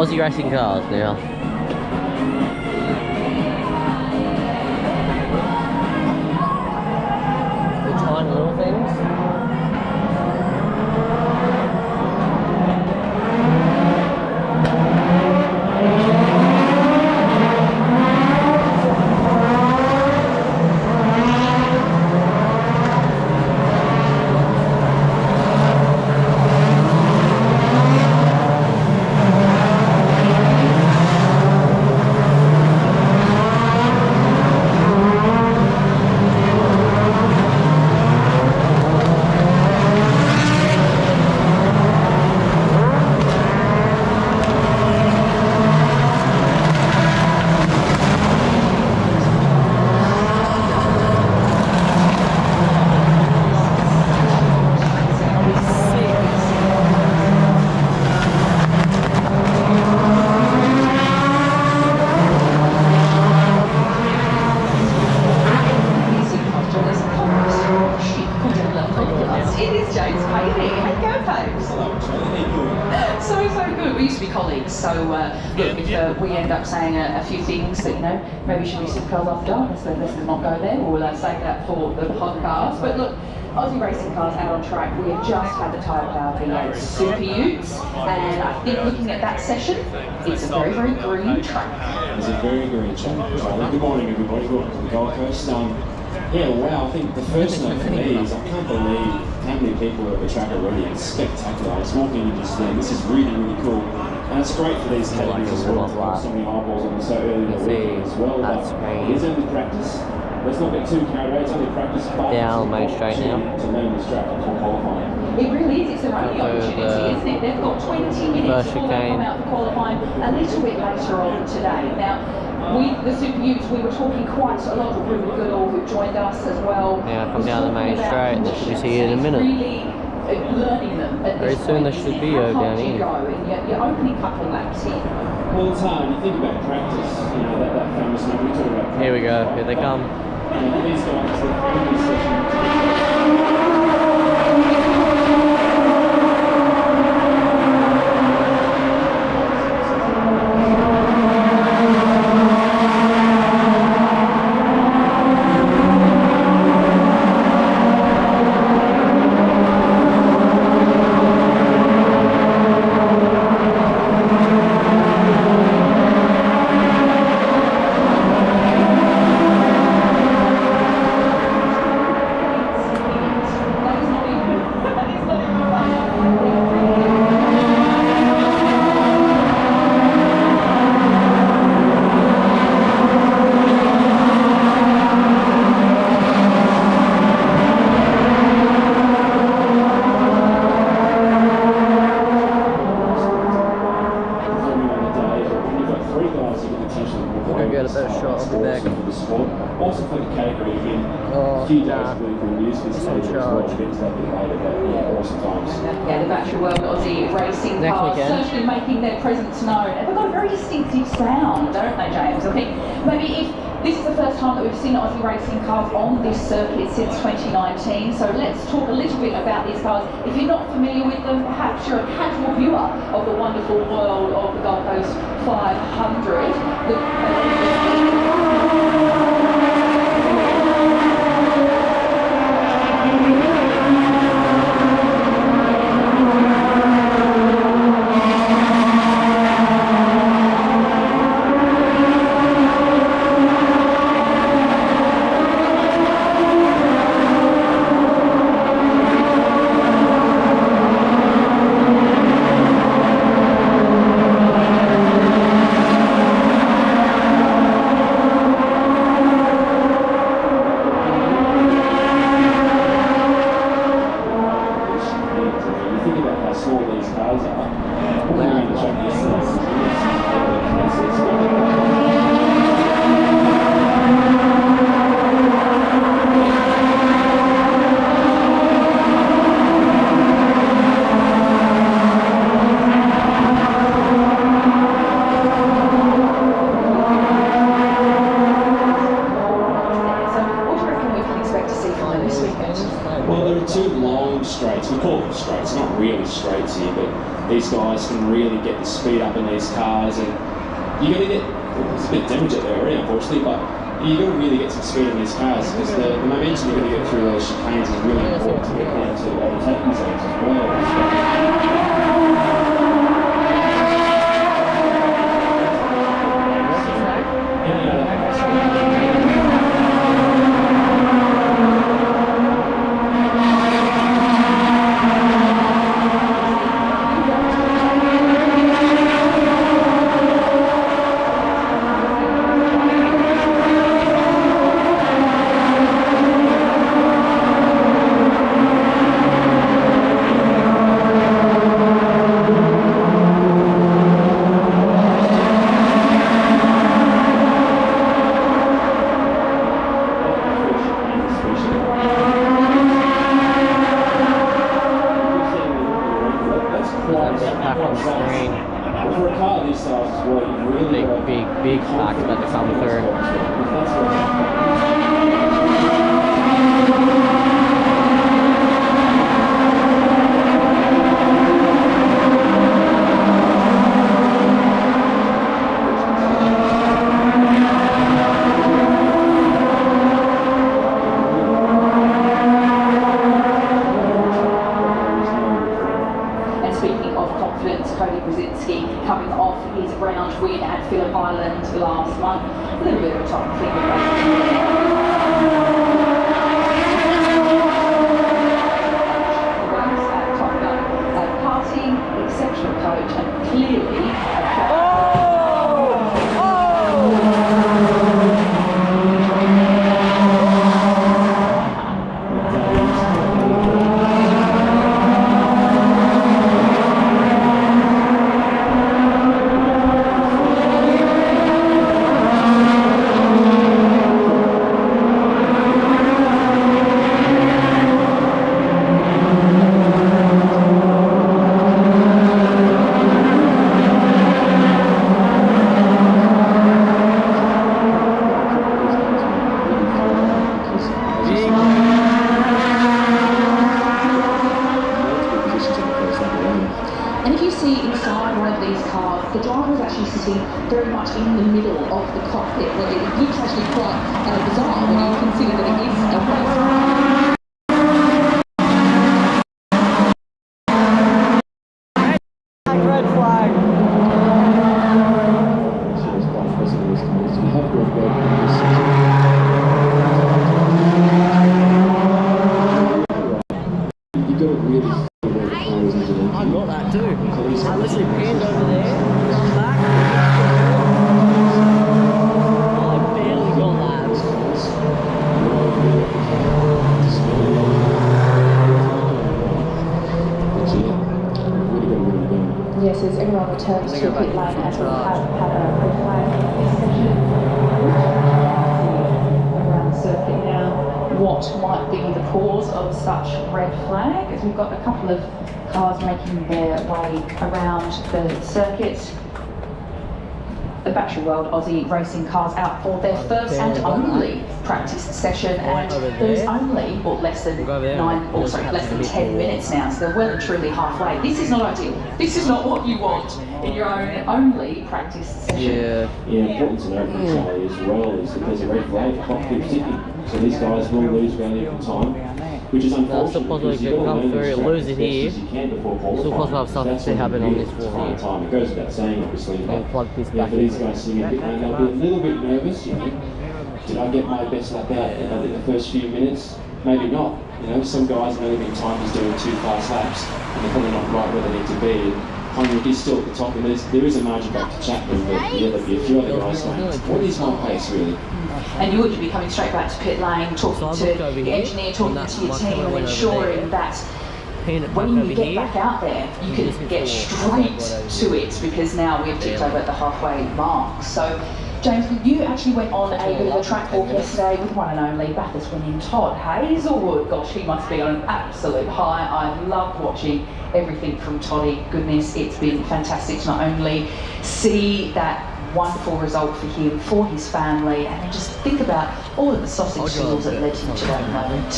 Aussie racing cars now. The tiny little things. We end up saying a few things that, you know, maybe should be Supercars after dark, so let's not go there, or we'll save that for the podcast. But look, Aussie racing cars out on track. We have just had the type of our V8 Super Utes, and I think looking at that session, it's a very, very green track. It's a very green track. Good morning, everybody. Welcome to the Goldcoast. Yeah, wow, I think the first note for me is I can't believe how many people are at the track already. It's spectacular. It's walking into just this is really, really cool. And it's great for these categories as well. So many eyeballs on them so early in the weekend as well. But it is only practice. Let's not get too carried away. It's only practice. Down main straight now. To learn this track before qualifying. It really is. It's their only opportunity, isn't it? They've got 20 minutes before they come out for qualifying a little bit later on today. Now, the Super Utes, we were talking quite a lot with Ruben Goodall, who joined us as well. Yeah, come down the main straight. They should be here in a minute. Learning them at very soon. They should be down here. You're opening couple of laps here. Well, it's hard. You think about practice. You know that famous number we talk about. Practice. Here we go. Here they come. And these guys, the previous session. Also for the category again, a few days ago we used this later as well. We'll get to that a bit later, but yeah, awesome times. Yeah, the Battery World Aussie racing cars certainly making their presence known. And they've got a very distinctive sound, don't they, James? I think maybe if this is the first time that we've seen Aussie racing cars on this circuit since 2019, so let's talk a little bit about these cars. If you're not familiar with them, perhaps you're a casual viewer of the wonderful world of the Goldcoast 500. to see from them this weekend? Well, there are two long straights. We call them straights, not really straights here, but these guys can really get the speed up in these cars, and you're going to get, it's a bit damage at there already, unfortunately, but you're going to really get some speed in these cars because the momentum you're going to get through those chicanes is really important to get down to overtaking zones as well. For a car this size as well, you really big facts about to come through. Coming off his round win at Phillip Island last month. A little bit of a top finger. Karting, exceptional coach, and clearly the driver is actually sitting very much in the middle of the cockpit. Well, it looks actually quite bizarre when you consider that it is a race. Red flag. I got that too. I literally panned over there, back. I barely got that. Yes, as everyone returns to pit lane as we have had a red flag session around the circuit now. What might be the cause of such red flag? As we've got a couple of cars making their way around the circuit. The Battery World Aussie racing cars out for their first and only practice session, and there's only less than 10 minutes now, so they're well and truly halfway. This is not ideal. This is not what you want in your own only practice session. Yeah, important to note Charlie as well is that there's a red flag, the clock keeps ticking, so these guys will lose valuable time, which is unfortunate. Still possible to come through, lose it here. Still possible to have something to happen on this wall here. It goes without saying, obviously. And plug this Yeah, back for these guys sitting a bit late, they'll be a little bit nervous, you know. Did I get my best lap out in the first few minutes? Maybe not. You know, some guys have only been timed doing 2 fast laps, and they're probably not right where they need to be. Heinrich is still at the top, and there is a margin back to Chapman, but yeah, there'll be a few other guys going, what is my pace really? And you would be coming straight back to pit lane, talking to the engineer, talking to your team, and ensuring that when you get back out there, you can get straight to it, because now we've tipped over at the halfway mark. So, James, you actually went on a bit of a track walk yesterday with one and only Bathurst winning Todd Hazelwood. Gosh, he must be on an absolute high. I loved watching everything from Toddy. Goodness, it's been fantastic to not only see that wonderful result for him, for his family, and then just think about all of the sausage sizzles that led him to that moment.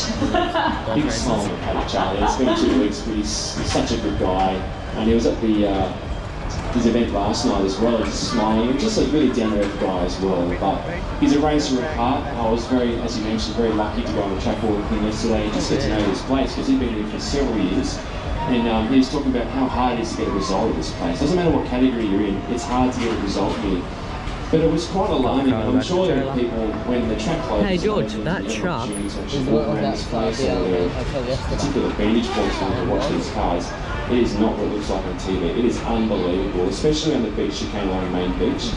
Big smile on the page, Charlie. It's been 2 weeks, but he's such a good guy. And he was at his event last night as well, just smiling, just a really down-to-earth guy as well. But he's a racer at heart. I was very, as you mentioned, very lucky to go on the track walk with him yesterday and just get to know this place, because he'd been here for several years. And he was talking about how hard it is to get a result at this place. Doesn't matter what category you're in, it's hard to get a result here. But it was quite alarming, and I'm sure there are people, when the track closes, hey George, that truck is what was outside the hotel yesterday. Particular vantage points to watch these cars. It is not what it looks like on TV. It is unbelievable, especially on the beach chicane along the main beach.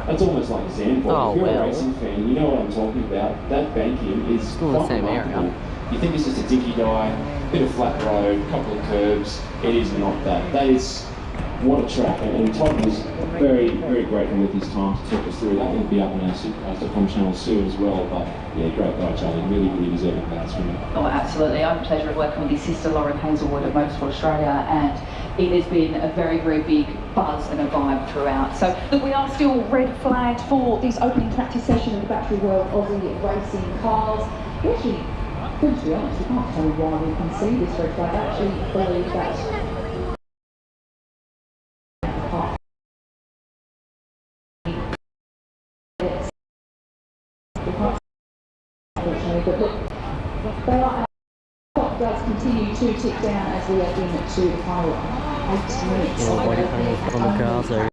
That's almost like Zandvoort. If you're a racing fan, you know what I'm talking about. That banking is quite remarkable. You think it's just a dinky guy, bit of flat road, a couple of curbs. It is not that. That is what a track. And Todd was very, very grateful with his time to talk us through that. It'll be up on our Supercars.com channel soon as well. But yeah, great guy, Charlie. Really, really deserving plans from him. Oh, absolutely. I had the pleasure of working with his sister, Lauren Hazelwood, at Motorsport Australia, and it has been a very, very big buzz and a vibe throughout. So, look, we are still red flagged for this opening practice session of the Battery World Aussie Racing Cars. We actually, to be honest, we can't tell you why we can see this red flag. I actually believe that but look, they are, clock does continue to tick down as we are into the final 8 minutes. On the car, so.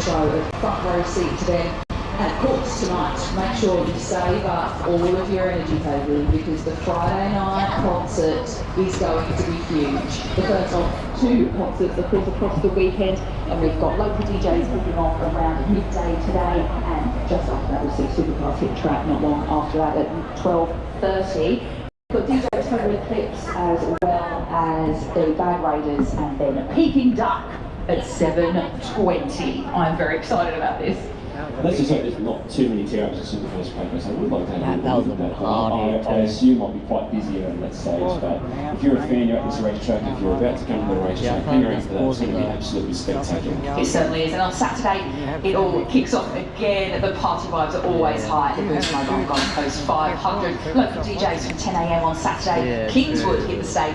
So a front row seat to them. And of course tonight, make sure you save up all of your energy cable, because the Friday night concert is going to be huge. The first of 2 concerts, of course, across the weekend, and we've got local DJs kicking off around midday today, and just after that we'll see Supercars hit track not long after that at 12:30. We've got DJ Total Eclipse as well as the Bag Raiders, and then Peking Duck at 7:20. I'm very excited about this. Let's just hope there's not too many tear-ups at Supercars progress. I would like to have that was a bit hard. I assume I'll be quite busy at that stage, but if you're a fan, you're at this racetrack, if you're about to come to the racetrack, hang around for that. It's going to be absolutely spectacular. It certainly is, and on Saturday it all kicks off again. The party vibes are always high at the Boost Mobile Goldcoast 500. Local DJs from 10 AM on Saturday. Kingswood hit the stage.